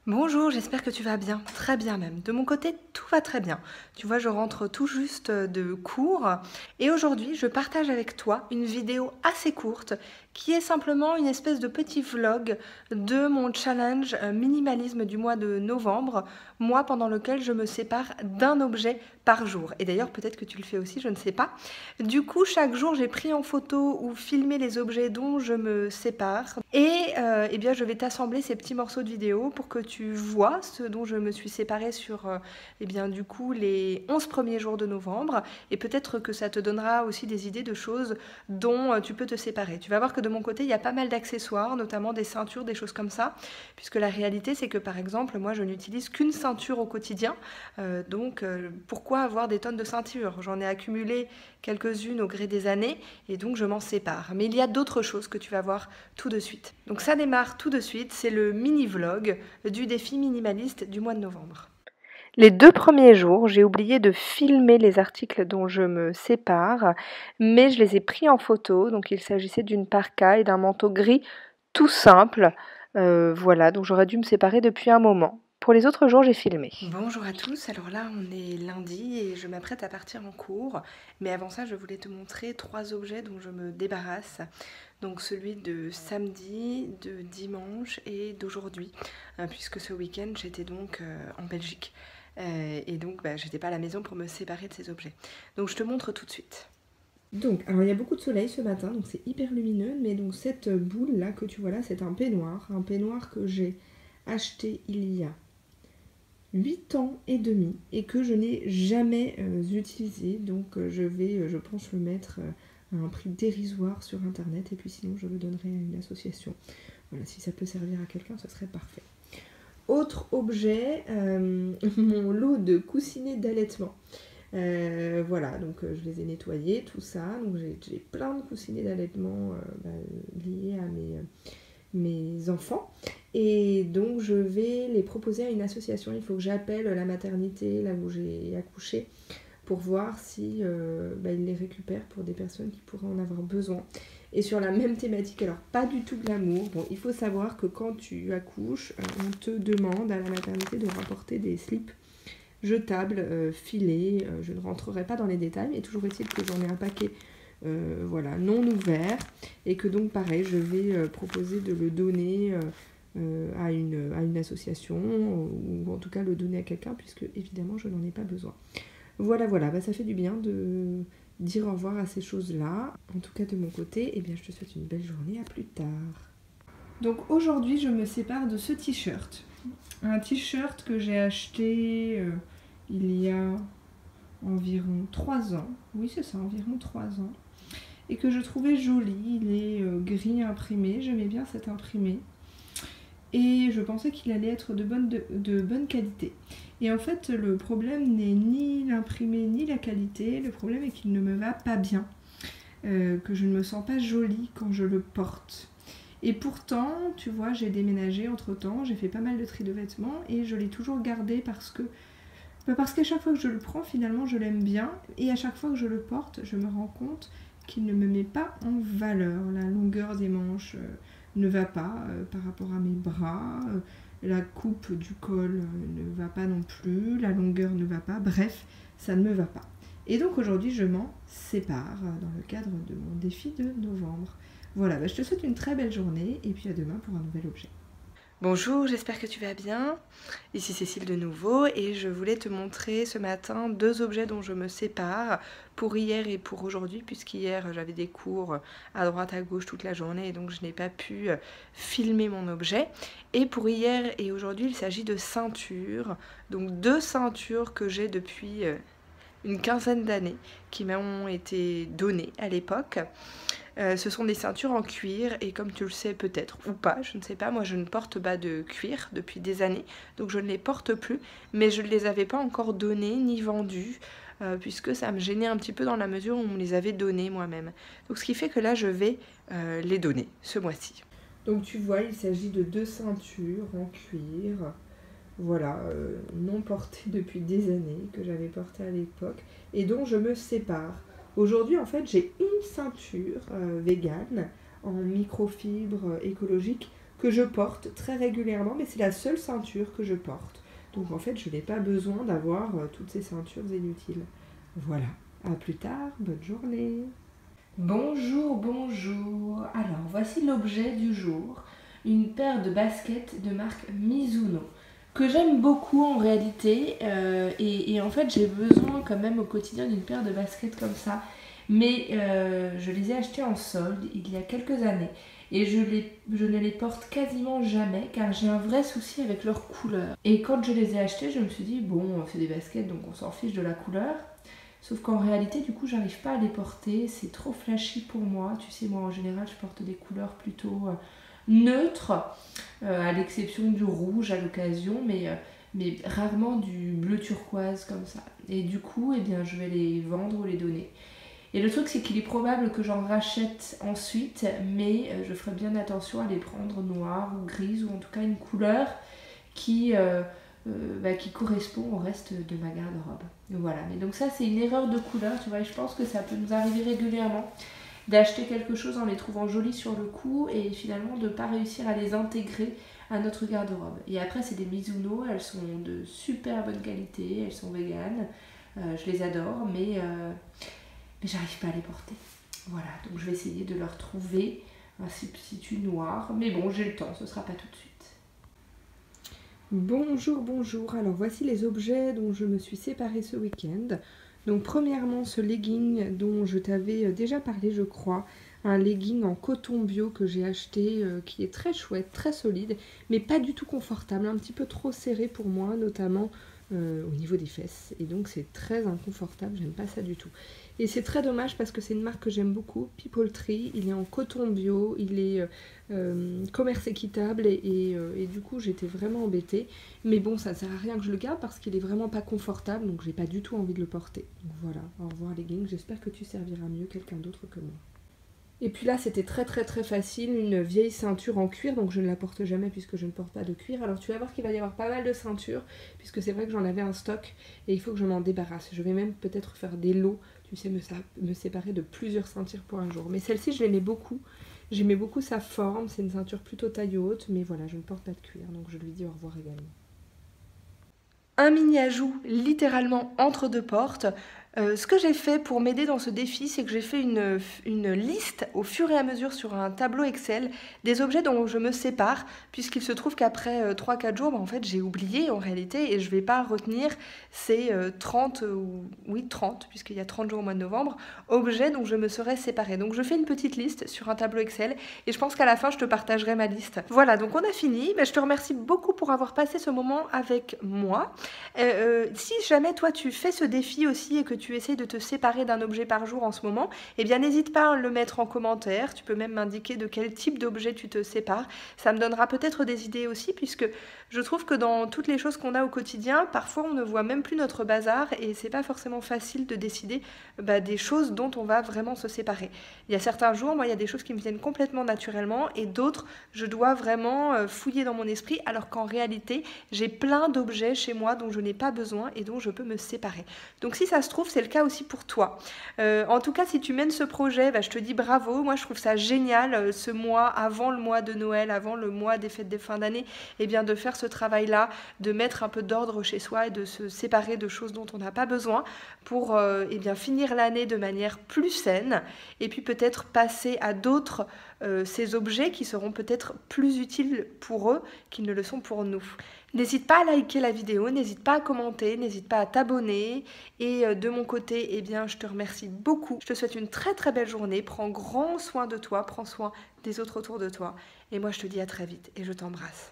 Bonjour, j'espère que tu vas bien, très bien même. De mon côté, tout va très bien. Tu vois, je rentre tout juste de cours et aujourd'hui, je partage avec toi une vidéo assez courte qui est simplement une espèce de petit vlog de mon challenge minimalisme du mois de novembre, mois pendant lequel je me sépare d'un objet par jour. Et d'ailleurs, peut-être que tu le fais aussi, je ne sais pas. Du coup, chaque jour, j'ai pris en photo ou filmé les objets dont je me sépare et eh bien, je vais t'assembler ces petits morceaux de vidéo pour que tu vois ce dont je me suis séparée sur eh bien, du coup, les 11 premiers jours de novembre. Et peut-être que ça te donnera aussi des idées de choses dont tu peux te séparer. Tu vas voir que de mon côté, il y a pas mal d'accessoires, notamment des ceintures, des choses comme ça. Puisque la réalité, c'est que par exemple, moi, je n'utilise qu'une ceinture au quotidien. Pourquoi avoir des tonnes de ceintures? J'en ai accumulé quelques-unes au gré des années et donc je m'en sépare. Mais il y a d'autres choses que tu vas voir tout de suite. Donc ça démarre tout de suite, c'est le mini-vlog du défi minimaliste du mois de novembre. Les 2 premiers jours, j'ai oublié de filmer les articles dont je me sépare, mais je les ai pris en photo. Donc il s'agissait d'une parka et d'un manteau gris tout simple. Voilà, donc j'aurais dû me séparer depuis un moment. Pour les autres jours, j'ai filmé. Bonjour à tous, alors là on est lundi et je m'apprête à partir en cours, mais avant ça je voulais te montrer 3 objets dont je me débarrasse. Donc celui de samedi, de dimanche et d'aujourd'hui, puisque ce week-end j'étais donc en Belgique. Et donc j'étais pas à la maison pour me séparer de ces objets. Donc je te montre tout de suite. Donc, alors il y a beaucoup de soleil ce matin, donc c'est hyper lumineux, mais donc cette boule là que tu vois là, c'est un peignoir que j'ai acheté il y a 8 ans et demi et que je n'ai jamais utilisé. Donc je vais, je pense, le mettre à un prix dérisoire sur internet et puis sinon je le donnerai à une association. Voilà, si ça peut servir à quelqu'un, ce serait parfait. Autre objet, mon lot de coussinets d'allaitement. Voilà, donc je les ai nettoyés, tout ça. Donc j'ai plein de coussinets d'allaitement liés à mes enfants. Et donc je vais les proposer à une association. Il faut que j'appelle la maternité là où j'ai accouché pour voir si ils les récupèrent pour des personnes qui pourraient en avoir besoin. Et sur la même thématique, alors pas du tout glamour, bon, il faut savoir que quand tu accouches, on te demande à la maternité de rapporter des slips jetables, filés, je ne rentrerai pas dans les détails, mais toujours est-il que j'en ai un paquet voilà, non ouvert, et que donc pareil, je vais proposer de le donner à une association, ou en tout cas le donner à quelqu'un, puisque évidemment je n'en ai pas besoin. Voilà, ça fait du bien de dire au revoir à ces choses-là. En tout cas de mon côté, eh bien je te souhaite une belle journée, à plus tard. Donc aujourd'hui je me sépare de ce t-shirt. Un t-shirt que j'ai acheté il y a environ 3 ans. Oui c'est ça, environ 3 ans. Et que je trouvais joli. Il est gris imprimé, j'aimais bien cet imprimé. Et je pensais qu'il allait être de bonne qualité. Et en fait, le problème n'est ni l'imprimé ni la qualité. Le problème est qu'il ne me va pas bien. Que je ne me sens pas jolie quand je le porte. Et pourtant, tu vois, j'ai déménagé entre-temps. J'ai fait pas mal de tri de vêtements. Et je l'ai toujours gardé parce qu'à chaque fois que je le prends, finalement, je l'aime bien. Et à chaque fois que je le porte, je me rends compte qu'il ne me met pas en valeur. La longueur des manches ne va pas par rapport à mes bras, la coupe du col ne va pas non plus, la longueur ne va pas, bref, ça ne me va pas. Et donc aujourd'hui je m'en sépare dans le cadre de mon défi de novembre. Voilà, je te souhaite une très belle journée et puis à demain pour un nouvel objet. Bonjour, j'espère que tu vas bien. Ici Cécile de nouveau et je voulais te montrer ce matin 2 objets dont je me sépare pour hier et pour aujourd'hui, puisqu'hier j'avais des cours à droite à gauche toute la journée et donc je n'ai pas pu filmer mon objet. Et pour hier et aujourd'hui, il s'agit de ceintures, donc 2 ceintures que j'ai depuis une quinzaine d'années qui m'ont été données à l'époque. Ce sont des ceintures en cuir et comme tu le sais peut-être ou pas, je ne sais pas, moi je ne porte pas de cuir depuis des années, donc je ne les porte plus, mais je ne les avais pas encore données ni vendues, puisque ça me gênait un petit peu dans la mesure où on me les avait données moi-même. Donc ce qui fait que là je vais les donner ce mois-ci. Donc tu vois, il s'agit de 2 ceintures en cuir, voilà, non portées depuis des années, que j'avais portées à l'époque, et dont je me sépare. Aujourd'hui, en fait, j'ai une ceinture végane en microfibre écologique que je porte très régulièrement, mais c'est la seule ceinture que je porte. Donc en fait, je n'ai pas besoin d'avoir toutes ces ceintures inutiles. Voilà, à plus tard, bonne journée. Bonjour, bonjour. Alors, voici l'objet du jour. Une paire de baskets de marque Mizuno, que j'aime beaucoup en réalité. Et en fait, j'ai besoin quand même au quotidien d'une paire de baskets comme ça. Mais je les ai achetées en solde il y a quelques années. Et je ne les porte quasiment jamais car j'ai un vrai souci avec leur couleur. Et quand je les ai achetées, je me suis dit, bon, c'est des baskets donc on s'en fiche de la couleur. Sauf qu'en réalité, du coup, j'arrive pas à les porter. C'est trop flashy pour moi. Tu sais, moi, en général, je porte des couleurs plutôt neutres, à l'exception du rouge à l'occasion, mais rarement du bleu turquoise comme ça. Et du coup, eh bien, je vais les vendre ou les donner. Et le truc, c'est qu'il est probable que j'en rachète ensuite, mais je ferai bien attention à les prendre noires ou grises, ou en tout cas une couleur qui correspond au reste de ma garde-robe. Voilà, mais donc ça c'est une erreur de couleur, tu vois, et je pense que ça peut nous arriver régulièrement d'acheter quelque chose en les trouvant jolies sur le coup et finalement de ne pas réussir à les intégrer à notre garde-robe. Et après c'est des Mizuno, elles sont de super bonne qualité, elles sont véganes, je les adore, mais j'arrive pas à les porter. Voilà, donc je vais essayer de leur trouver un substitut noir, mais bon, j'ai le temps, ce sera pas tout de suite. Bonjour, bonjour. Alors voici les objets dont je me suis séparée ce week-end. Donc premièrement, ce legging dont je t'avais déjà parlé, je crois. Un legging en coton bio que j'ai acheté, qui est très chouette, très solide, mais pas du tout confortable, un petit peu trop serré pour moi, notamment au niveau des fesses. Et donc c'est très inconfortable, j'aime pas ça du tout. Et c'est très dommage parce que c'est une marque que j'aime beaucoup, People Tree. Il est en coton bio, il est commerce équitable et du coup j'étais vraiment embêtée. Mais bon, ça ne sert à rien que je le garde parce qu'il est vraiment pas confortable, donc j'ai pas du tout envie de le porter. Donc voilà, au revoir leggings, j'espère que tu serviras mieux quelqu'un d'autre que moi. Et puis là, c'était très facile, une vieille ceinture en cuir, donc je ne la porte jamais puisque je ne porte pas de cuir. Alors tu vas voir qu'il va y avoir pas mal de ceintures, puisque c'est vrai que j'en avais un stock et il faut que je m'en débarrasse. Je vais même peut-être faire des lots, tu sais, me séparer de plusieurs ceintures pour un jour. Mais celle-ci, je l'aimais beaucoup. J'aimais beaucoup sa forme, c'est une ceinture plutôt taille haute, mais voilà, je ne porte pas de cuir, donc je lui dis au revoir également. Un mini ajout littéralement entre deux portes. Ce que j'ai fait pour m'aider dans ce défi, c'est que j'ai fait une liste au fur et à mesure sur un tableau Excel des objets dont je me sépare, puisqu'il se trouve qu'après 3-4 jours, en fait, j'ai oublié en réalité et je ne vais pas retenir ces 30, puisqu'il y a 30 jours au mois de novembre, objets dont je me serais séparée. Donc je fais une petite liste sur un tableau Excel et je pense qu'à la fin, je te partagerai ma liste. Voilà, donc on a fini. Je te remercie beaucoup pour avoir passé ce moment avec moi. Si jamais toi tu fais ce défi aussi et que tu essaies de te séparer d'un objet par jour en ce moment, eh bien n'hésite pas à le mettre en commentaire, tu peux même m'indiquer de quel type d'objet tu te sépares, ça me donnera peut-être des idées aussi puisque je trouve que dans toutes les choses qu'on a au quotidien, parfois on ne voit même plus notre bazar et c'est pas forcément facile de décider des choses dont on va vraiment se séparer. Il y a certains jours, moi il y a des choses qui me viennent complètement naturellement et d'autres je dois vraiment fouiller dans mon esprit alors qu'en réalité j'ai plein d'objets chez moi dont je n'ai pas besoin et dont je peux me séparer. Donc si ça se trouve, c'est le cas aussi pour toi. En tout cas, si tu mènes ce projet, je te dis bravo. Moi, je trouve ça génial, ce mois, avant le mois de Noël, avant le mois des fêtes des fins d'année, de faire ce travail-là, de mettre un peu d'ordre chez soi et de se séparer de choses dont on n'a pas besoin pour finir l'année de manière plus saine et puis peut-être passer à d'autres ces objets qui seront peut-être plus utiles pour eux qu'ils ne le sont pour nous. N'hésite pas à liker la vidéo, n'hésite pas à commenter, n'hésite pas à t'abonner. Et de mon côté, je te remercie beaucoup. Je te souhaite une très belle journée. Prends grand soin de toi, prends soin des autres autour de toi. Et moi, je te dis à très vite et je t'embrasse.